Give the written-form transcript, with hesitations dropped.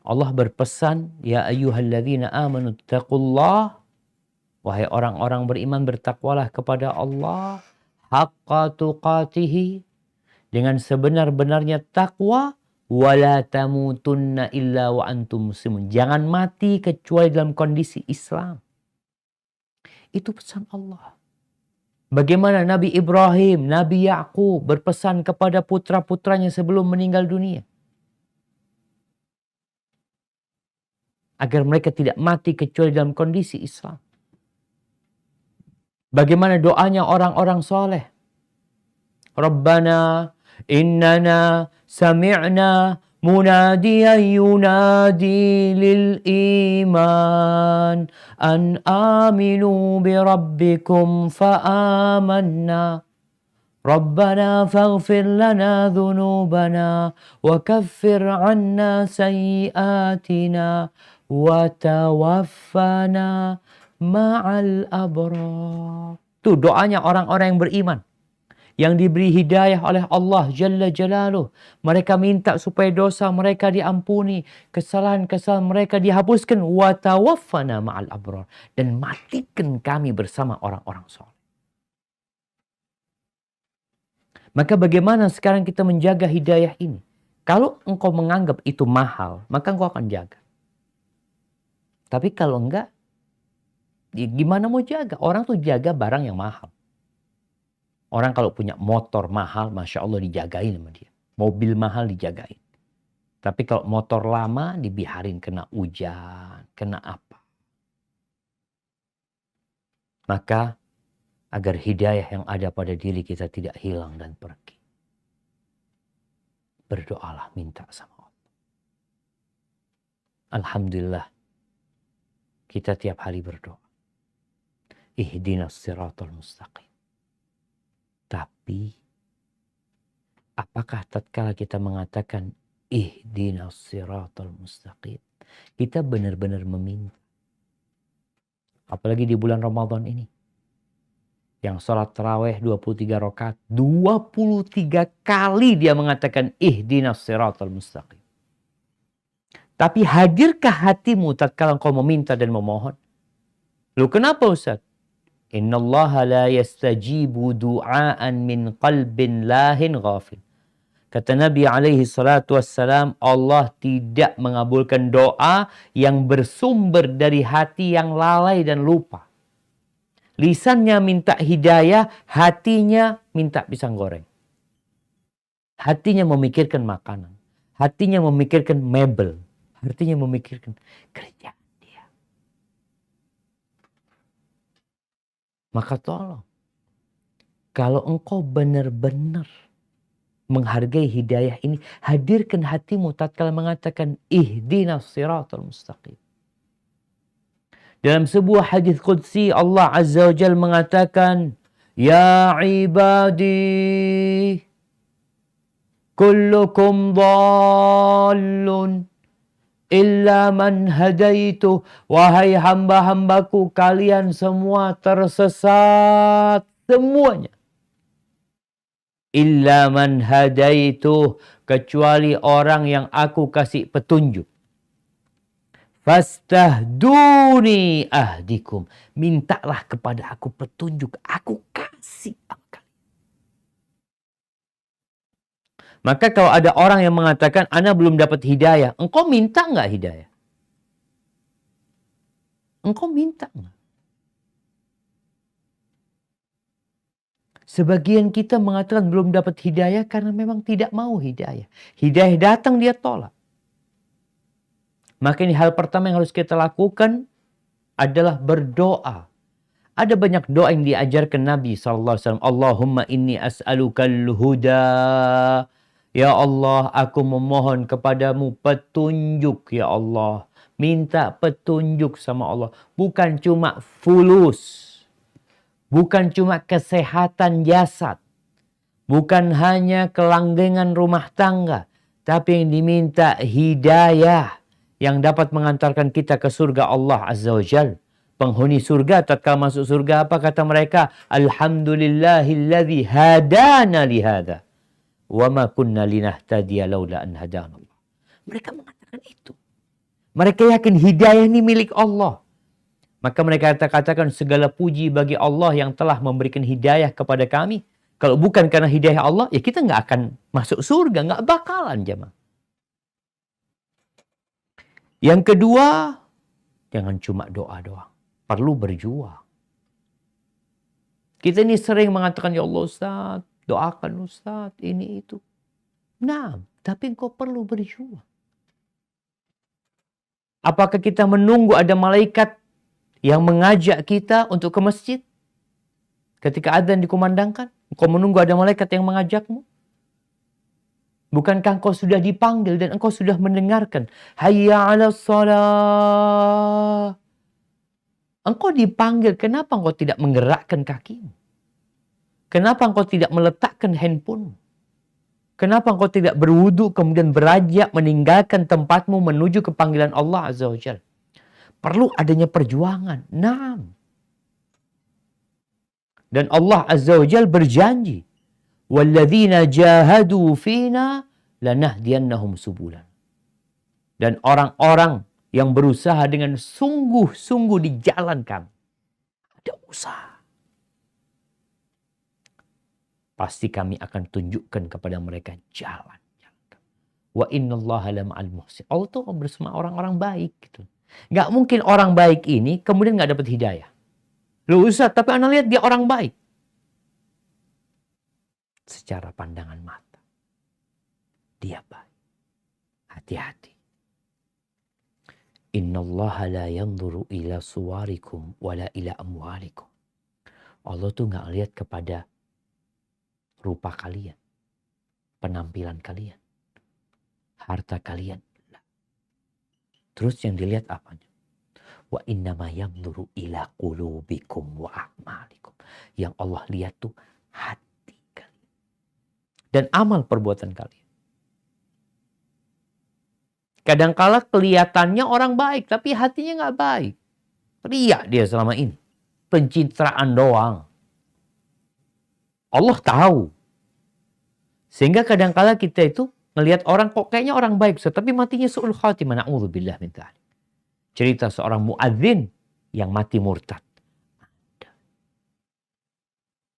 Allah berpesan, ya ayyuhalladzina amanu taqullah, wahai orang-orang beriman bertakwalah kepada Allah haqqa tuqatihi, dengan sebenar-benarnya takwa, wala tamutunna illa wa antum muslimun. Jangan mati kecuali dalam kondisi Islam. Itu pesan Allah. Bagaimana Nabi Ibrahim, Nabi Yakub berpesan kepada putra-putranya sebelum meninggal dunia, agar mereka tidak mati kecuali dalam kondisi Islam. Bagaimana doanya orang-orang soleh. Rabbana innana sami'na munadiyan yunadi lil iman an aminu bi rabbikum fa amanna. Rabbana faghfir lana dhunubana wa kaffir anna sayyiatina wa tawaffana ma'al abrar. Itu doanya orang-orang yang beriman, yang diberi hidayah oleh Allah Jalla Jalaluh. Mereka minta supaya dosa mereka diampuni, kesalahan-kesalahan mereka dihapuskan. Wa tawaffana ma'al abrar, dan matikan kami bersama orang-orang soleh. Maka bagaimana sekarang kita menjaga hidayah ini? Kalau engkau menganggap itu mahal, maka engkau akan jaga. Tapi kalau enggak, ya gimana mau jaga? Orang tuh jaga barang yang mahal. Orang kalau punya motor mahal, Masya Allah dijagain sama dia. Mobil mahal dijagain. Tapi kalau motor lama dibiarin kena hujan, kena apa. Maka agar hidayah yang ada pada diri kita tidak hilang dan pergi, berdoalah, minta sama Allah. Alhamdulillah, kita tiap hari berdoa. Ihdinas siratal mustaqim. Tapi, apakah tatkala kita mengatakan ihdinas siratal mustaqim, kita benar-benar meminta? Apalagi di bulan Ramadan ini, yang sholat tarawih 23 rakaat, 23 kali dia mengatakan ihdinas siratal mustaqim. Tapi hadirkah hatimu tatkala engkau meminta dan memohon? Loh kenapa Ustaz? Innallaha la yastajibu du'aan min qalbin lahin ghafil. Kata Nabi alaihi salatu wassalam, Allah tidak mengabulkan doa yang bersumber dari hati yang lalai dan lupa. Lisannya minta hidayah, hatinya minta pisang goreng. Hatinya memikirkan makanan. Hatinya memikirkan mebel. Hatinya memikirkan kerjaan dia. Maka tolong, kalau engkau benar-benar menghargai hidayah ini, hadirkan hatimu tatkala mengatakan ihdinas siratal mustaqim. Dalam sebuah hadis qudsi, Allah Azza wa Jalla mengatakan, ya ibadi, kullukum dhallun illa man hadaitu. Wahai hamba-hambaku, kalian semua tersesat semuanya. Illa man hadaitu, kecuali orang yang aku kasih petunjuk. Fastahduni ahdikum, mintalah kepada aku petunjuk, aku kasih kalian. Maka kalau ada orang yang mengatakan ana belum dapat hidayah, engkau minta enggak hidayah? Engkau minta enggak? Sebagian kita mengatakan belum dapat hidayah karena memang tidak mau hidayah. Hidayah datang dia tolak. Maka ini hal pertama yang harus kita lakukan adalah berdoa. Ada banyak doa yang diajarkan Nabi SAW. Allahumma inni as'alukal huda. Ya Allah, aku memohon kepadamu petunjuk ya Allah. Minta petunjuk sama Allah. Bukan cuma fulus. Bukan cuma kesehatan jasad. Bukan hanya kelanggengan rumah tangga. Tapi yang diminta hidayah. Yang dapat mengantarkan kita ke surga Allah Azza wa Jal. Penghuni surga tatkala masuk surga apa kata mereka? Alhamdulillahilladzi hadana lihada. Wa ma kunna linahtadiya laula an hadana Allah. Mereka mengatakan itu. Mereka yakin hidayah ini milik Allah. Maka mereka katakan segala puji bagi Allah yang telah memberikan hidayah kepada kami. Kalau bukan karena hidayah Allah, ya kita nggak akan masuk surga, nggak bakalan jemaah. Yang kedua, jangan cuma doa doang, perlu berjuang. Kita ini sering mengatakan, ya Allah Ustaz, doakan Ustaz, ini itu. Nah, tapi engkau perlu berjuang. Apakah kita menunggu ada malaikat yang mengajak kita untuk ke masjid? Ketika adzan dikumandangkan, engkau menunggu ada malaikat yang mengajakmu? Bukankah engkau sudah dipanggil dan engkau sudah mendengarkan? Hayya 'alas shalah. Engkau dipanggil, kenapa engkau tidak menggerakkan kakimu? Kenapa engkau tidak meletakkan handphone? Kenapa engkau tidak berwudu kemudian beranjak meninggalkan tempatmu menuju ke panggilan Allah Azza wa Jalla? Perlu adanya perjuangan. Naam. Dan Allah Azza wa Jalla berjanji, "Walladzina jahadu fina lanahdiyannahum subulan." Dan orang-orang yang berusaha dengan sungguh-sungguh di jalan kami. Ada usaha. Pasti kami akan tunjukkan kepada mereka jalan. Wa innallaha lama'al muhsin. Allah tuh bersama orang-orang baik gitu. Nggak mungkin orang baik ini kemudian nggak dapat hidayah. Loh Ustaz, tapi Anda lihat dia orang baik. Secara pandangan mata. Dia baik. Hati-hati. Innallaha la yanzuru ila suwarikum wala ila amwalikum. Allah tuh nggak lihat kepada rupa kalian, penampilan kalian, harta kalian. Terus yang dilihat apanya? Wa innama yanzuru ila qulubikum wa a'malikum. Yang Allah lihat tuh hati kalian dan amal perbuatan kalian. Kadangkala kelihatannya orang baik, tapi hatinya nggak baik. Riya dia selama ini. Pencitraan doang. Allah tahu. Sehingga kadangkala kita itu ngelihat orang kok kayaknya orang baik, tapi matinya su'ul khatimah. Na'udzubillah min dzalik. Cerita seorang muadzin yang mati murtad.